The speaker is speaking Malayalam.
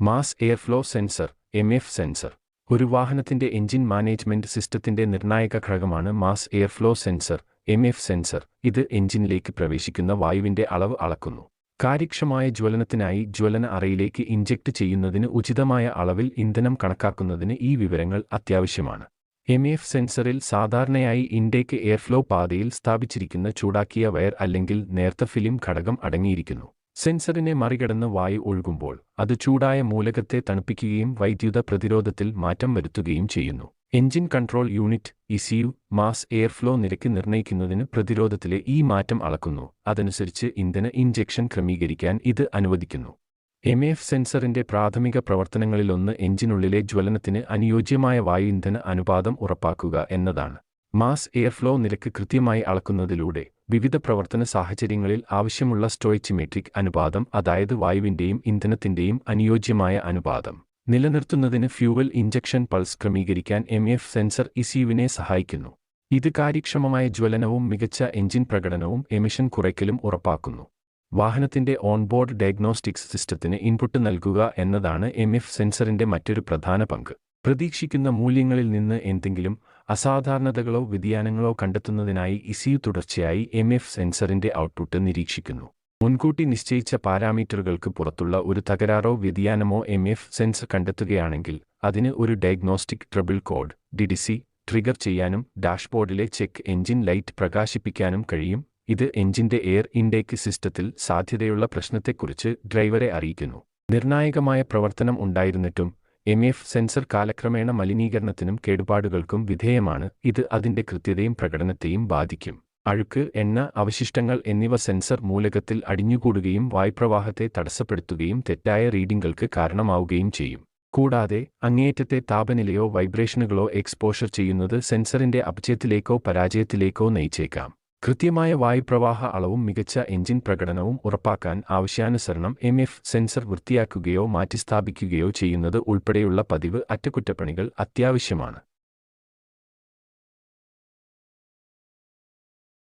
Mass airflow sensor (MF) sensor ഒരു വാഹനത്തിന്റെ എഞ്ചിൻ മാനേജ്മെന്റ് സിസ്റ്റത്തിന്റെ നിർണായക ഘടകമാണ് mass airflow sensor (MF) sensor. ഇത് എഞ്ചിനിലേക്ക് പ്രവേശിക്കുന്ന വായുവിന്റെ അളവ് അളക്കുന്നു. കാര്യക്ഷമമായ ജ്വലനത്തിനായി ജ്വലന അറയിലേക്ക് ഇൻജെക്റ്റ് ചെയ്യുന്നതിന് ഉചിതമായ അളവിൽ ഇന്ധനം കണക്കാക്കുന്നതിന് ഈ വിവരങ്ങൾ അത്യാവശ്യമാണ്. MF സെൻസറിൽ സാധാരണയായി ഇൻടേക്ക് എയർഫ്ലോ പാതയിൽ സ്ഥാപിച്ചിരിക്കുന്ന ചൂടാക്കിയ വയർ അല്ലെങ്കിൽ നേർത്ത ഫിലിം ഘടകം അടങ്ങിയിരിക്കുന്നു. സെൻസറിനെ മറികടന്ന് വായു ഒഴുകുമ്പോൾ അത് ചൂടായ മൂലകത്തെ തണുപ്പിക്കുകയും വൈദ്യുത പ്രതിരോധത്തിൽ മാറ്റം വരുത്തുകയും ചെയ്യുന്നു. Engine control unit (ECU) mass airflow നിരക്ക് നിർണ്ണയിക്കുന്നതിന് പ്രതിരോധത്തിലെ ഈ മാറ്റം അളക്കുന്നു. അതനുസരിച്ച് ഇന്ധന ഇൻജെക്ഷൻ ക്രമീകരിക്കാൻ ഇത് അനുവദിക്കുന്നു. MF സെൻസറിന്റെ പ്രാഥമിക പ്രവർത്തനങ്ങളിലൊന്ന് എഞ്ചിനുള്ളിലെ ജ്വലനത്തിന് അനുയോജ്യമായ വായു ഇന്ധന അനുപാതം ഉറപ്പാക്കുക എന്നതാണ്. മാസ് എയർഫ്ലോ നിരക്ക് കൃത്യമായി അളക്കുന്നതിലൂടെ വിവിധ പ്രവർത്തന സാഹചര്യങ്ങളിൽ ആവശ്യമുള്ള സ്റ്റോയിച്ചിമെട്രിക് അനുപാതം, അതായത് വായുവിന്റെയും ഇന്ധനത്തിന്റെയും അനുയോജ്യമായ അനുപാതം നിലനിർത്തുന്നതിന് ഫ്യൂവൽ ഇഞ്ചക്ഷൻ പൾസ് ക്രമീകരിക്കാൻ MF സെൻസർ ECUവിനെ സഹായിക്കുന്നു. ഇത് കാര്യക്ഷമമായ ജ്വലനവും മികച്ച എഞ്ചിൻ പ്രകടനവും എമിഷൻ കുറയ്ക്കലും ഉറപ്പാക്കുന്നു. വാഹനത്തിന്റെ ഓൺബോർഡ് ഡയഗ്നോസ്റ്റിക്സ് സിസ്റ്റത്തിന് ഇൻപുട്ട് നൽകുക എന്നതാണ് MF സെൻസറിന്റെ മറ്റൊരു പ്രധാന പങ്ക്. പ്രതീക്ഷിക്കുന്ന മൂല്യങ്ങളിൽ നിന്ന് എന്തെങ്കിലും അസാധാരണതകളോ വ്യതിയാനങ്ങളോ കണ്ടെത്തുന്നതിനായി ECU തുടർച്ചയായി MF സെൻസറിന്റെ ഔട്ട്പുട്ട് നിരീക്ഷിക്കുന്നു. മുൻകൂട്ടി നിശ്ചയിച്ച പാരാമീറ്ററുകൾക്ക് പുറത്തുള്ള ഒരു തകരാറോ വ്യതിയാനമോ MF സെൻസർ കണ്ടെത്തുകയാണെങ്കിൽ അതിന് ഒരു diagnostic trouble code (DDC) trigger ചെയ്യാനും ഡാഷ്ബോർഡിലെ ചെക്ക് എഞ്ചിൻ ലൈറ്റ് പ്രകാശിപ്പിക്കാനും കഴിയും. ഇത് എഞ്ചിന്റെ എയർ ഇൻടേക്ക് സിസ്റ്റത്തിൽ സാധ്യതയുള്ള പ്രശ്നത്തെക്കുറിച്ച് ഡ്രൈവറെ അറിയിക്കുന്നു. നിർണായകമായ പ്രവർത്തനം ഉണ്ടായിരുന്നിട്ടും MF സെൻസർ കാലക്രമേണ മലിനീകരണത്തിനും കേടുപാടുകൾക്കും വിധേയമാണ്. ഇത് അതിന്റെ കൃത്യതയും പ്രകടനത്തെയും ബാധിക്കും. അഴുക്ക്, എണ്ണ, അവശിഷ്ടങ്ങൾ എന്നിവ സെൻസർ മൂലകത്തിൽ അടിഞ്ഞുകൂടുകയും വായുപ്രവാഹത്തെ തടസ്സപ്പെടുത്തുകയും തെറ്റായ റീഡിംഗുകൾക്ക് കാരണമാവുകയും ചെയ്യും. കൂടാതെ അങ്ങേയറ്റത്തെ താപനിലയോ വൈബ്രേഷനുകളോ എക്സ്പോഷർ ചെയ്യുന്നത് സെൻസറിന്റെ അപചയത്തിലേക്കോ പരാജയത്തിലേക്കോ നയിച്ചേക്കാം. കൃത്യമായ വായുപ്രവാഹ അളവും മികച്ച എഞ്ചിൻ പ്രകടനവും ഉറപ്പാക്കാൻ ആവശ്യാനുസരണം MF സെൻസർ വൃത്തിയാക്കുകയോ മാറ്റിസ്ഥാപിക്കുകയോ ചെയ്യുന്നത് ഉൾപ്പെടെയുള്ള പതിവ് അറ്റകുറ്റപ്പണികൾ അത്യാവശ്യമാണ്.